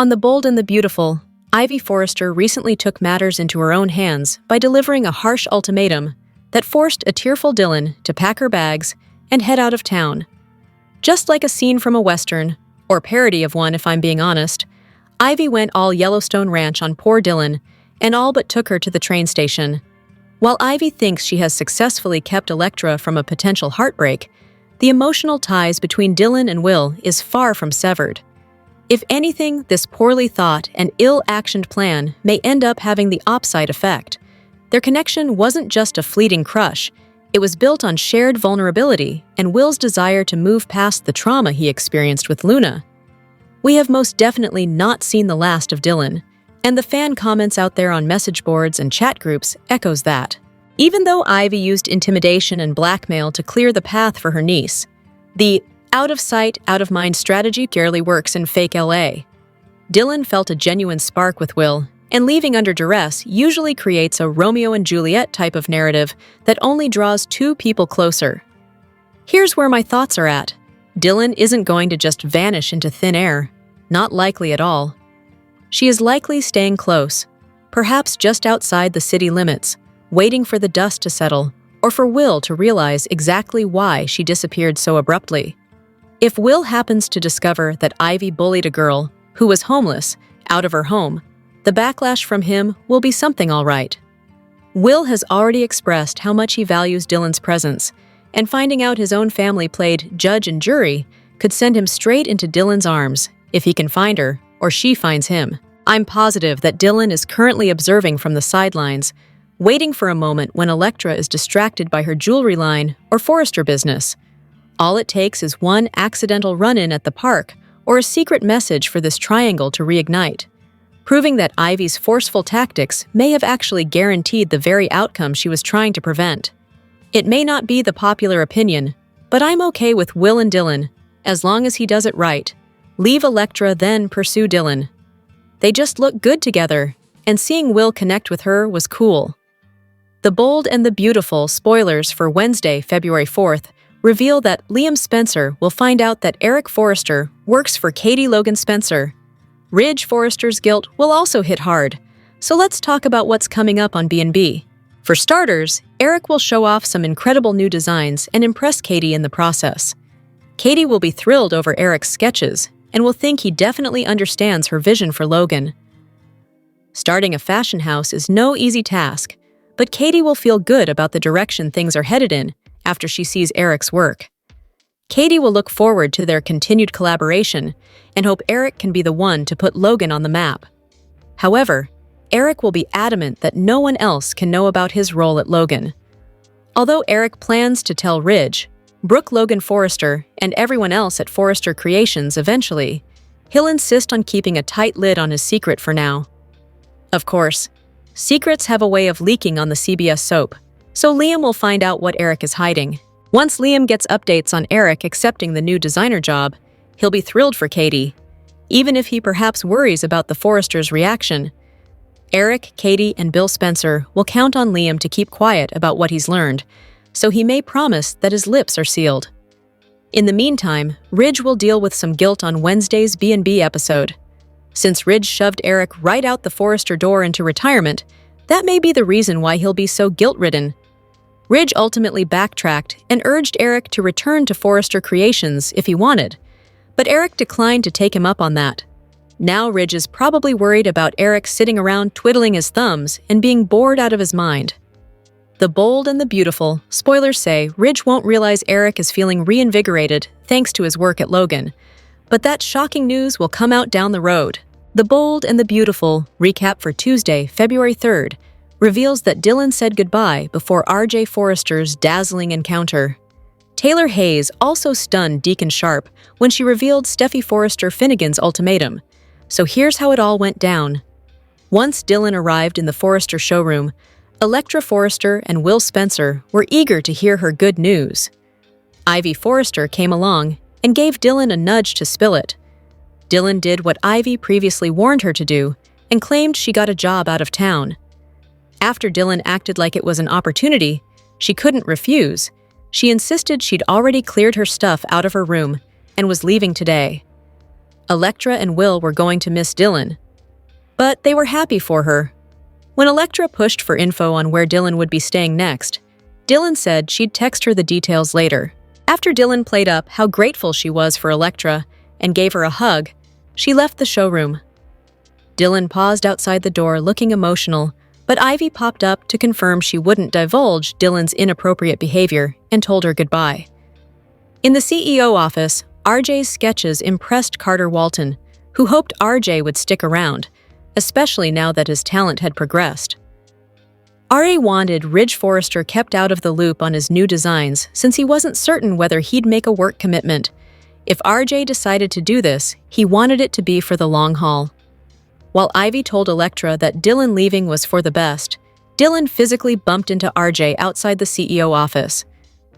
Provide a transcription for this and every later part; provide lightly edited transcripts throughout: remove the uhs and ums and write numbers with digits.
On The Bold and the Beautiful, Ivy Forrester recently took matters into her own hands by delivering a harsh ultimatum that forced a tearful Dylan to pack her bags and head out of town. Just like a scene from a Western, or parody of one if I'm being honest, Ivy went all Yellowstone Ranch on poor Dylan and all but took her to the train station. While Ivy thinks she has successfully kept Electra from a potential heartbreak, the emotional ties between Dylan and Will is far from severed. If anything, this poorly thought and ill-actioned plan may end up having the opposite effect. Their connection wasn't just a fleeting crush, it was built on shared vulnerability and Will's desire to move past the trauma he experienced with Luna. We have most definitely not seen the last of Dylan, and the fan comments out there on message boards and chat groups echoes that. Even though Ivy used intimidation and blackmail to clear the path for her niece, the out-of-sight, out-of-mind strategy rarely works in fake LA. Dylan felt a genuine spark with Will, and leaving under duress usually creates a Romeo and Juliet type of narrative that only draws two people closer. Here's where my thoughts are at. Dylan isn't going to just vanish into thin air. Not likely at all. She is likely staying close, perhaps just outside the city limits, waiting for the dust to settle, or for Will to realize exactly why she disappeared so abruptly. If Will happens to discover that Ivy bullied a girl who was homeless out of her home, the backlash from him will be something all right. Will has already expressed how much he values Dylan's presence, and finding out his own family played judge and jury could send him straight into Dylan's arms if he can find her or she finds him. I'm positive that Dylan is currently observing from the sidelines, waiting for a moment when Electra is distracted by her jewelry line or Forrester business. All it takes is one accidental run-in at the park or a secret message for this triangle to reignite, proving that Ivy's forceful tactics may have actually guaranteed the very outcome she was trying to prevent. It may not be the popular opinion, but I'm okay with Will and Dylan, as long as he does it right. Leave Electra, then pursue Dylan. They just look good together, and seeing Will connect with her was cool. The Bold and the Beautiful spoilers for Wednesday, February 4th, reveal that Liam Spencer will find out that Eric Forrester works for Katie Logan Spencer. Ridge Forrester's guilt will also hit hard, so let's talk about what's coming up on B&B. For starters, Eric will show off some incredible new designs and impress Katie in the process. Katie will be thrilled over Eric's sketches and will think he definitely understands her vision for Logan. Starting a fashion house is no easy task, but Katie will feel good about the direction things are headed in after she sees Eric's work. Katie will look forward to their continued collaboration and hope Eric can be the one to put Logan on the map. However, Eric will be adamant that no one else can know about his role at Logan. Although Eric plans to tell Ridge, Brooke Logan Forrester, and everyone else at Forrester Creations eventually, he'll insist on keeping a tight lid on his secret for now. Of course, secrets have a way of leaking on the CBS soap, so Liam will find out what Eric is hiding. Once Liam gets updates on Eric accepting the new designer job, he'll be thrilled for Katie, even if he perhaps worries about the Forresters' reaction. Eric, Katie, and Bill Spencer will count on Liam to keep quiet about what he's learned, so he may promise that his lips are sealed. In the meantime, Ridge will deal with some guilt on Wednesday's B&B episode. Since Ridge shoved Eric right out the Forrester door into retirement, that may be the reason why he'll be so guilt-ridden. Ridge ultimately backtracked and urged Eric to return to Forrester Creations if he wanted, but Eric declined to take him up on that. Now Ridge is probably worried about Eric sitting around twiddling his thumbs and being bored out of his mind. The Bold and the Beautiful spoilers say Ridge won't realize Eric is feeling reinvigorated thanks to his work at Logan, but that shocking news will come out down the road. The Bold and the Beautiful recap for Tuesday, February 3rd, reveals that Dylan said goodbye before R.J. Forrester's dazzling encounter. Taylor Hayes also stunned Deacon Sharp when she revealed Steffi Forrester Finnegan's ultimatum. So here's how it all went down. Once Dylan arrived in the Forrester showroom, Electra Forrester and Will Spencer were eager to hear her good news. Ivy Forrester came along and gave Dylan a nudge to spill it. Dylan did what Ivy previously warned her to do and claimed she got a job out of town. After Dylan acted like it was an opportunity she couldn't refuse, she insisted she'd already cleared her stuff out of her room and was leaving today. Electra and Will were going to miss Dylan, but they were happy for her. When Electra pushed for info on where Dylan would be staying next, Dylan said she'd text her the details later. After Dylan played up how grateful she was for Electra and gave her a hug, she left the showroom. Dylan paused outside the door looking emotional, but Ivy popped up to confirm she wouldn't divulge Dylan's inappropriate behavior and told her goodbye. In the CEO office, RJ's sketches impressed Carter Walton, who hoped RJ would stick around, especially now that his talent had progressed. RA wanted Ridge Forrester kept out of the loop on his new designs since he wasn't certain whether he'd make a work commitment. If RJ decided to do this, he wanted it to be for the long haul. While Ivy told Electra that Dylan leaving was for the best, Dylan physically bumped into RJ outside the CEO office.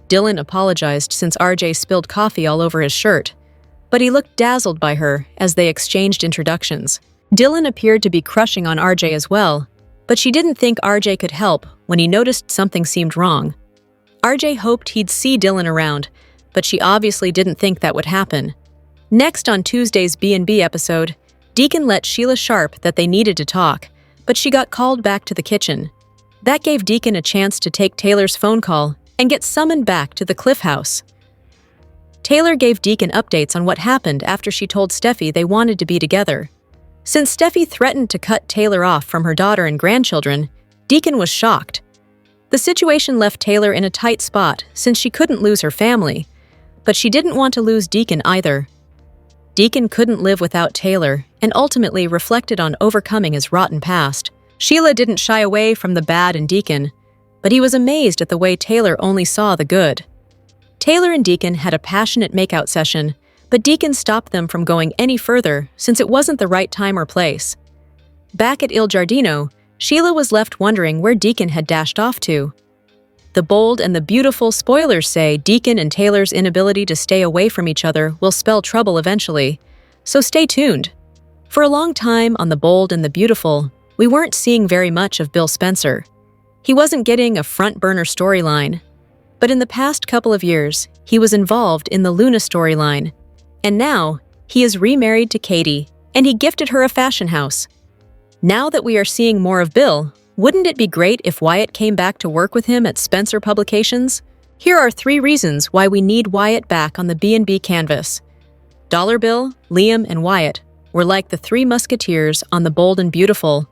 Dylan apologized since RJ spilled coffee all over his shirt, but he looked dazzled by her as they exchanged introductions. Dylan appeared to be crushing on RJ as well, but she didn't think RJ could help when he noticed something seemed wrong. RJ hoped he'd see Dylan around, but she obviously didn't think that would happen. Next on Tuesday's B&B episode, Deacon let Sheila Sharp that they needed to talk, but she got called back to the kitchen. That gave Deacon a chance to take Taylor's phone call and get summoned back to the Cliff House. Taylor gave Deacon updates on what happened after she told Steffi they wanted to be together. Since Steffi threatened to cut Taylor off from her daughter and grandchildren, Deacon was shocked. The situation left Taylor in a tight spot since she couldn't lose her family, but she didn't want to lose Deacon either. Deacon couldn't live without Taylor and ultimately reflected on overcoming his rotten past. Sheila didn't shy away from the bad in Deacon, but he was amazed at the way Taylor only saw the good. Taylor and Deacon had a passionate makeout session, but Deacon stopped them from going any further since it wasn't the right time or place. Back at Il Giardino, Sheila was left wondering where Deacon had dashed off to. The Bold and the Beautiful spoilers say Deacon and Taylor's inability to stay away from each other will spell trouble eventually, so stay tuned. For a long time on The Bold and the Beautiful, we weren't seeing very much of Bill Spencer. He wasn't getting a front-burner storyline. But in the past couple of years, he was involved in the Luna storyline. And now, he is remarried to Katie, and he gifted her a fashion house. Now that we are seeing more of Bill, wouldn't it be great if Wyatt came back to work with him at Spencer Publications? Here are 3 reasons why we need Wyatt back on the B&B canvas. Dollar Bill, Liam, and Wyatt were like the 3 musketeers on The Bold and Beautiful.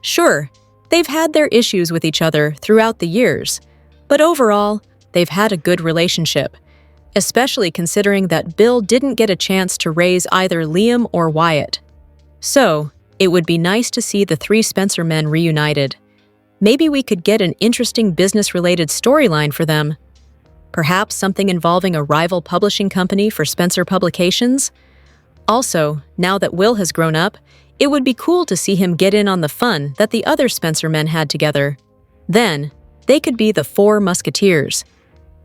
Sure, they've had their issues with each other throughout the years, but overall, they've had a good relationship, especially considering that Bill didn't get a chance to raise either Liam or Wyatt. So, it would be nice to see the 3 Spencer men reunited. Maybe we could get an interesting business-related storyline for them. Perhaps something involving a rival publishing company for Spencer Publications? Also, now that Will has grown up, it would be cool to see him get in on the fun that the other Spencer men had together. Then, they could be the 4 musketeers.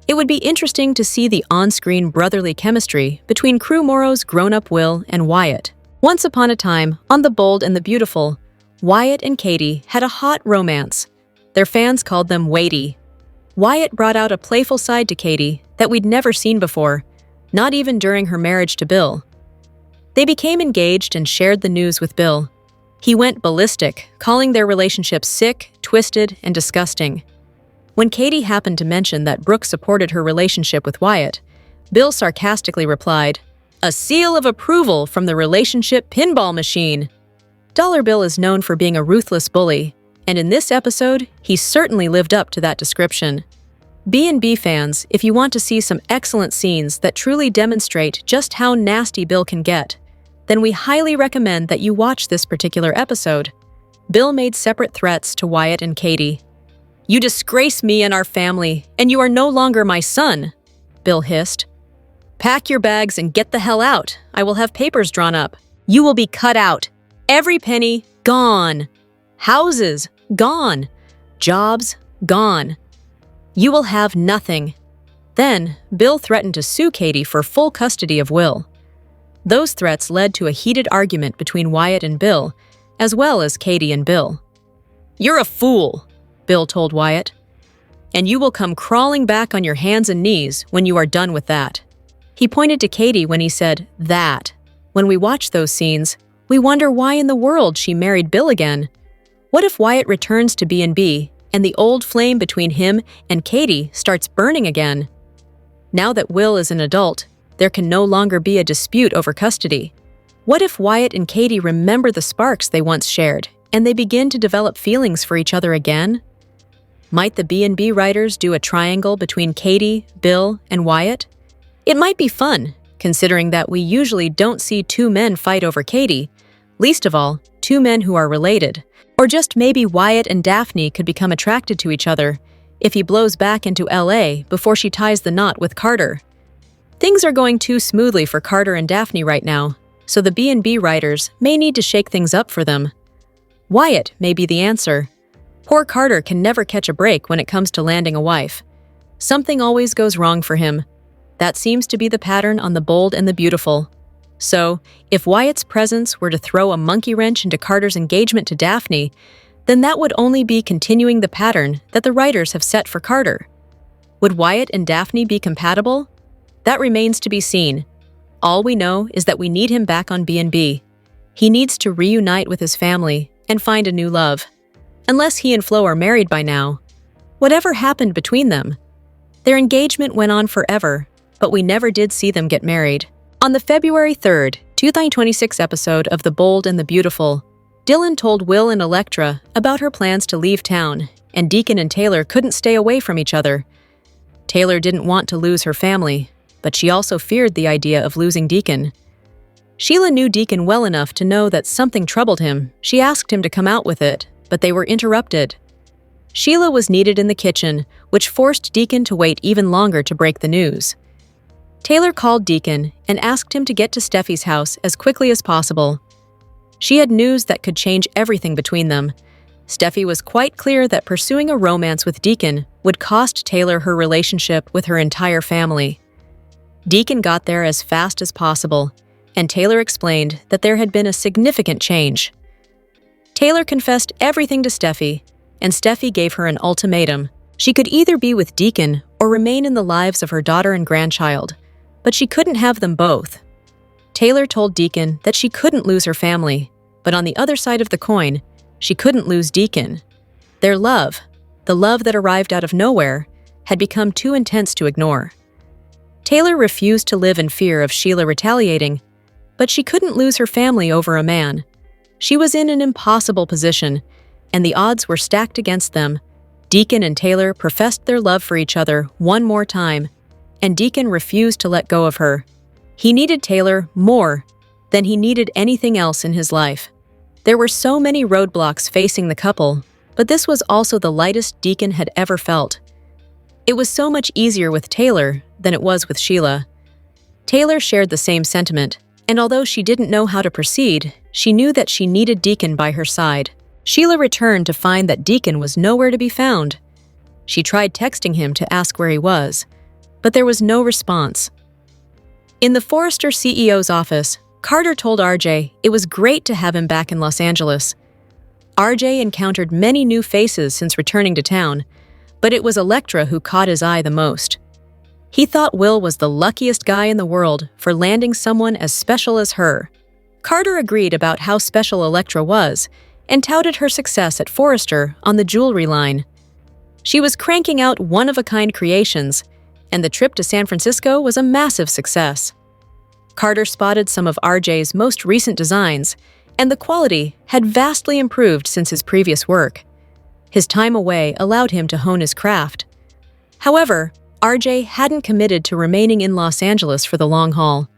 It would be interesting to see the on-screen brotherly chemistry between Crew Morrow's grown-up Will and Wyatt. Once upon a time, on The Bold and the Beautiful, Wyatt and Katie had a hot romance. Their fans called them Weighty. Wyatt brought out a playful side to Katie that we'd never seen before, not even during her marriage to Bill. They became engaged and shared the news with Bill. He went ballistic, calling their relationship sick, twisted, and disgusting. When Katie happened to mention that Brooke supported her relationship with Wyatt, Bill sarcastically replied, "A seal of approval from the relationship pinball machine." Dollar Bill is known for being a ruthless bully, and in this episode, he certainly lived up to that description. B&B fans, if you want to see some excellent scenes that truly demonstrate just how nasty Bill can get, then we highly recommend that you watch this particular episode. Bill made separate threats to Wyatt and Katie. "You disgrace me and our family, and you are no longer my son," Bill hissed. "Pack your bags and get the hell out. I will have papers drawn up. You will be cut out. Every penny, gone. Houses, gone. Jobs, gone. You will have nothing." Then, Bill threatened to sue Katie for full custody of Will. Those threats led to a heated argument between Wyatt and Bill, as well as Katie and Bill. "You're a fool," Bill told Wyatt. "And you will come crawling back on your hands and knees when you are done with that." He pointed to Katie when he said, "that." When we watch those scenes, we wonder why in the world she married Bill again. What if Wyatt returns to B&B and the old flame between him and Katie starts burning again? Now that Will is an adult, there can no longer be a dispute over custody. What if Wyatt and Katie remember the sparks they once shared and they begin to develop feelings for each other again? Might the B&B writers do a triangle between Katie, Bill, and Wyatt? It might be fun, considering that we usually don't see two men fight over Katie, least of all, two men who are related. Or just maybe Wyatt and Daphne could become attracted to each other if he blows back into LA before she ties the knot with Carter. Things are going too smoothly for Carter and Daphne right now, so the B&B writers may need to shake things up for them. Wyatt may be the answer. Poor Carter can never catch a break when it comes to landing a wife. Something always goes wrong for him. That seems to be the pattern on The Bold and the Beautiful. So, if Wyatt's presence were to throw a monkey wrench into Carter's engagement to Daphne, then that would only be continuing the pattern that the writers have set for Carter. Would Wyatt and Daphne be compatible? That remains to be seen. All we know is that we need him back on B&B. He needs to reunite with his family and find a new love. Unless he and Flo are married by now. Whatever happened between them? Their engagement went on forever, but we never did see them get married. On the February 3rd, 2026 episode of The Bold and the Beautiful, Dylan told Will and Electra about her plans to leave town, and Deacon and Taylor couldn't stay away from each other. Taylor didn't want to lose her family, but she also feared the idea of losing Deacon. Sheila knew Deacon well enough to know that something troubled him. She asked him to come out with it, but they were interrupted. Sheila was needed in the kitchen, which forced Deacon to wait even longer to break the news. Taylor called Deacon and asked him to get to Steffi's house as quickly as possible. She had news that could change everything between them. Steffi was quite clear that pursuing a romance with Deacon would cost Taylor her relationship with her entire family. Deacon got there as fast as possible, and Taylor explained that there had been a significant change. Taylor confessed everything to Steffi, and Steffi gave her an ultimatum. She could either be with Deacon or remain in the lives of her daughter and grandchild, but she couldn't have them both. Taylor told Deacon that she couldn't lose her family, but on the other side of the coin, she couldn't lose Deacon. Their love, the love that arrived out of nowhere, had become too intense to ignore. Taylor refused to live in fear of Sheila retaliating, but she couldn't lose her family over a man. She was in an impossible position, and the odds were stacked against them. Deacon and Taylor professed their love for each other one more time, and Deacon refused to let go of her. He needed Taylor more than he needed anything else in his life. There were so many roadblocks facing the couple, but this was also the lightest Deacon had ever felt. It was so much easier with Taylor than it was with Sheila. Taylor shared the same sentiment, and although she didn't know how to proceed, she knew that she needed Deacon by her side. Sheila returned to find that Deacon was nowhere to be found. She tried texting him to ask where he was, but there was no response. In the Forrester CEO's office, Carter told RJ it was great to have him back in Los Angeles. RJ encountered many new faces since returning to town, but it was Electra who caught his eye the most. He thought Will was the luckiest guy in the world for landing someone as special as her. Carter agreed about how special Electra was and touted her success at Forrester on the jewelry line. She was cranking out one-of-a-kind creations, and the trip to San Francisco was a massive success. Carter spotted some of RJ's most recent designs, and the quality had vastly improved since his previous work. His time away allowed him to hone his craft. However, RJ hadn't committed to remaining in Los Angeles for the long haul.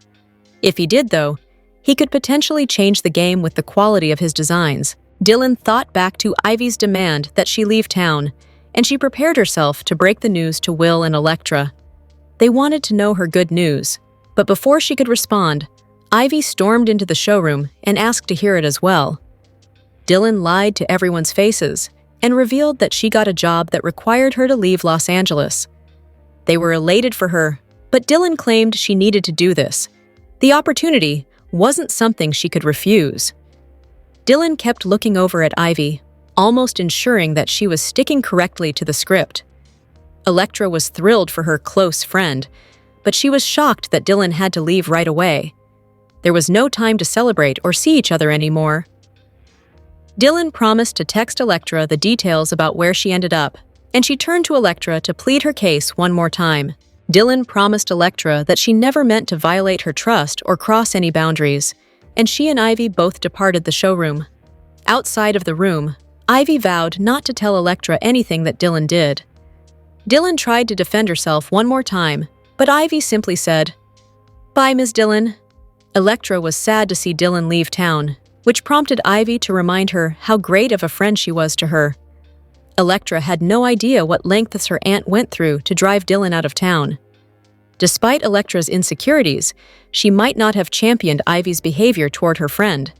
If he did, though, he could potentially change the game with the quality of his designs. Dylan thought back to Ivy's demand that she leave town, and she prepared herself to break the news to Will and Electra. They wanted to know her good news, but before she could respond, Ivy stormed into the showroom and asked to hear it as well. Dylan lied to everyone's faces and revealed that she got a job that required her to leave Los Angeles. They were elated for her, but Dylan claimed she needed to do this. The opportunity wasn't something she could refuse. Dylan kept looking over at Ivy, almost ensuring that she was sticking correctly to the script. Electra was thrilled for her close friend, but she was shocked that Dylan had to leave right away. There was no time to celebrate or see each other anymore. Dylan promised to text Elektra the details about where she ended up, and she turned to Elektra to plead her case one more time. Dylan promised Elektra that she never meant to violate her trust or cross any boundaries, and she and Ivy both departed the showroom. Outside of the room, Ivy vowed not to tell Elektra anything that Dylan did. Dylan tried to defend herself one more time, but Ivy simply said, "Bye, Ms. Dylan." Elektra was sad to see Dylan leave town, which prompted Ivy to remind her how great of a friend she was to her. Elektra had no idea what lengths her aunt went through to drive Dylan out of town. Despite Elektra's insecurities, she might not have championed Ivy's behavior toward her friend.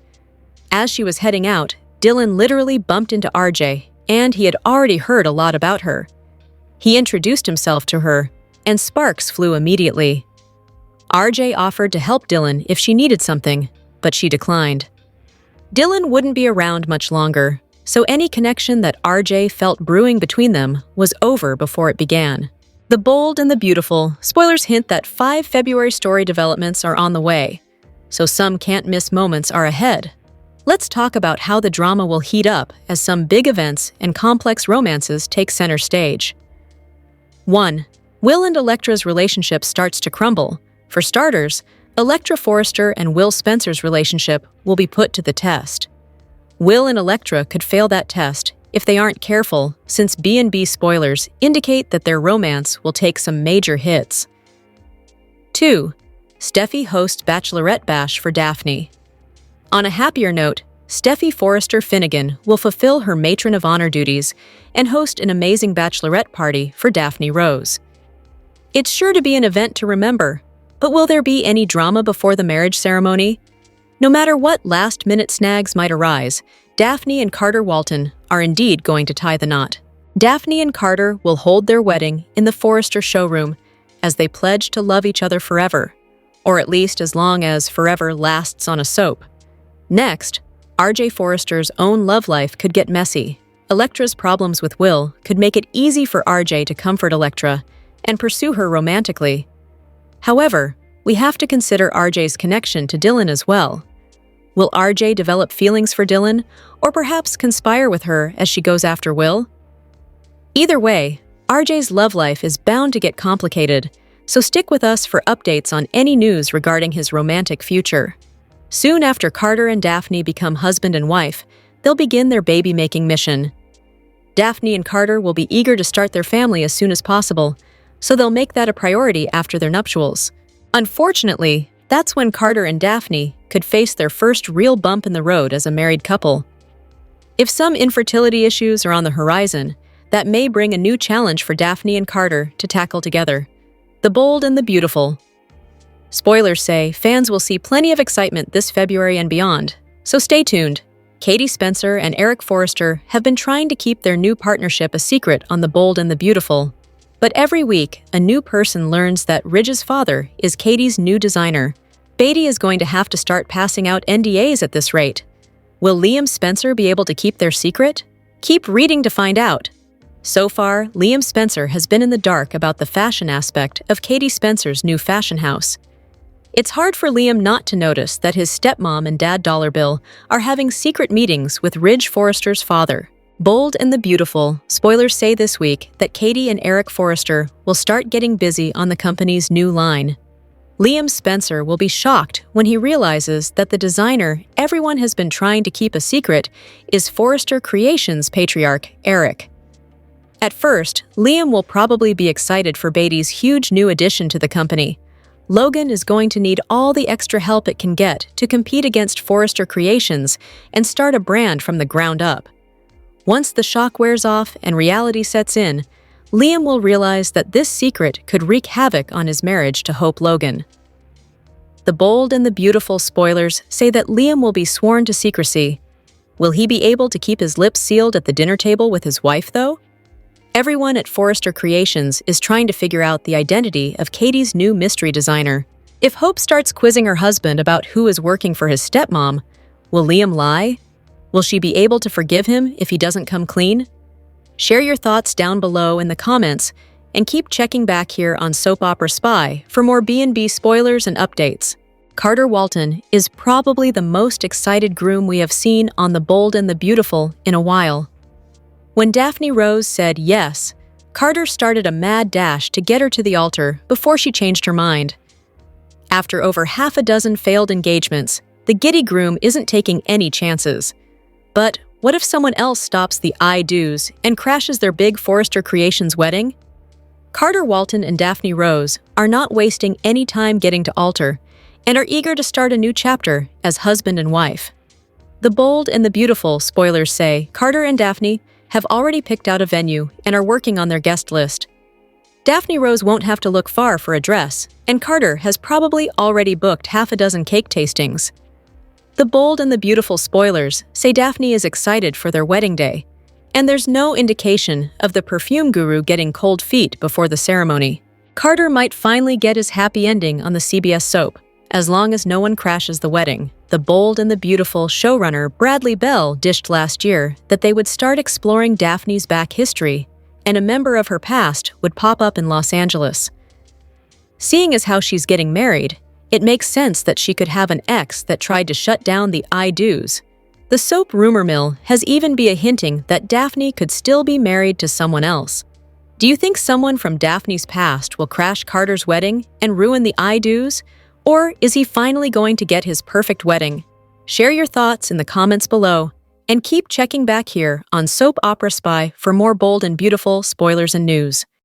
As she was heading out, Dylan literally bumped into RJ, and he had already heard a lot about her. He introduced himself to her, and sparks flew immediately. RJ offered to help Dylan if she needed something, but she declined. Dylan wouldn't be around much longer, so any connection that RJ felt brewing between them was over before it began. The Bold and the Beautiful spoilers hint that 5 February story developments are on the way, so some can't-miss moments are ahead. Let's talk about how the drama will heat up as some big events and complex romances take center stage. 1. Will and Elektra's relationship starts to crumble. For starters, Elektra Forrester and Will Spencer's relationship will be put to the test. Will and Elektra could fail that test if they aren't careful, since B&B spoilers indicate that their romance will take some major hits. 2. Steffi hosts Bachelorette Bash for Daphne. On a happier note, Steffi Forrester Finnegan will fulfill her matron of honor duties and host an amazing bachelorette party for Daphne Rose. It's sure to be an event to remember, but will there be any drama before the marriage ceremony? No matter what last-minute snags might arise, Daphne and Carter Walton are indeed going to tie the knot. Daphne and Carter will hold their wedding in the Forrester showroom as they pledge to love each other forever, or at least as long as forever lasts on a soap. Next, RJ Forrester's own love life could get messy. Elektra's problems with Will could make it easy for RJ to comfort Elektra and pursue her romantically. However, we have to consider RJ's connection to Dylan as well. Will RJ develop feelings for Dylan, or perhaps conspire with her as she goes after Will? Either way, RJ's love life is bound to get complicated, so stick with us for updates on any news regarding his romantic future. Soon after Carter and Daphne become husband and wife, they'll begin their baby-making mission. Daphne and Carter will be eager to start their family as soon as possible, so they'll make that a priority after their nuptials. Unfortunately, that's when Carter and Daphne could face their first real bump in the road as a married couple. If some infertility issues are on the horizon, that may bring a new challenge for Daphne and Carter to tackle together. The Bold and the Beautiful. Spoilers say fans will see plenty of excitement this February and beyond, so stay tuned. Katie Spencer and Eric Forrester have been trying to keep their new partnership a secret on The Bold and the Beautiful. But every week, a new person learns that Ridge's father is Katie's new designer. Beatty is going to have to start passing out NDAs at this rate. Will Liam Spencer be able to keep their secret? Keep reading to find out. So far, Liam Spencer has been in the dark about the fashion aspect of Katie Spencer's new fashion house. It's hard for Liam not to notice that his stepmom and dad Dollar Bill are having secret meetings with Ridge Forrester's father. Bold and the Beautiful spoilers say this week that Katie and Eric Forrester will start getting busy on the company's new line. Liam Spencer will be shocked when he realizes that the designer everyone has been trying to keep a secret is Forrester Creations patriarch Eric. At first, Liam will probably be excited for Beatty's huge new addition to the company. Logan is going to need all the extra help it can get to compete against Forrester Creations and start a brand from the ground up. Once the shock wears off and reality sets in, Liam will realize that this secret could wreak havoc on his marriage to Hope Logan. The Bold and the Beautiful spoilers say that Liam will be sworn to secrecy. Will he be able to keep his lips sealed at the dinner table with his wife, though? Everyone at Forrester Creations is trying to figure out the identity of Katie's new mystery designer. If Hope starts quizzing her husband about who is working for his stepmom, will Liam lie? Will she be able to forgive him if he doesn't come clean? Share your thoughts down below in the comments, and keep checking back here on Soap Opera Spy for more B&B spoilers and updates. Carter Walton is probably the most excited groom we have seen on The Bold and the Beautiful in a while. When Daphne Rose said yes, Carter started a mad dash to get her to the altar before she changed her mind. After over half a dozen failed engagements, the giddy groom isn't taking any chances. But what if someone else stops the I-do's and crashes their big Forrester Creations wedding? Carter Walton and Daphne Rose are not wasting any time getting to altar and are eager to start a new chapter as husband and wife. The Bold and the Beautiful spoilers say Carter and Daphne have already picked out a venue and are working on their guest list. Daphne Rose won't have to look far for a dress, and Carter has probably already booked half a dozen cake tastings. The Bold and the Beautiful spoilers say Daphne is excited for their wedding day, and there's no indication of the perfume guru getting cold feet before the ceremony. Carter might finally get his happy ending on the CBS soap, as long as no one crashes the wedding. The Bold and the Beautiful showrunner Bradley Bell dished last year that they would start exploring Daphne's back history, and a member of her past would pop up in Los Angeles. Seeing as how she's getting married, it makes sense that she could have an ex that tried to shut down the I-do's. The soap rumor mill has even been hinting that Daphne could still be married to someone else. Do you think someone from Daphne's past will crash Carter's wedding and ruin the I-do's? Or is he finally going to get his perfect wedding? Share your thoughts in the comments below, and keep checking back here on Soap Opera Spy for more bold and beautiful spoilers and news.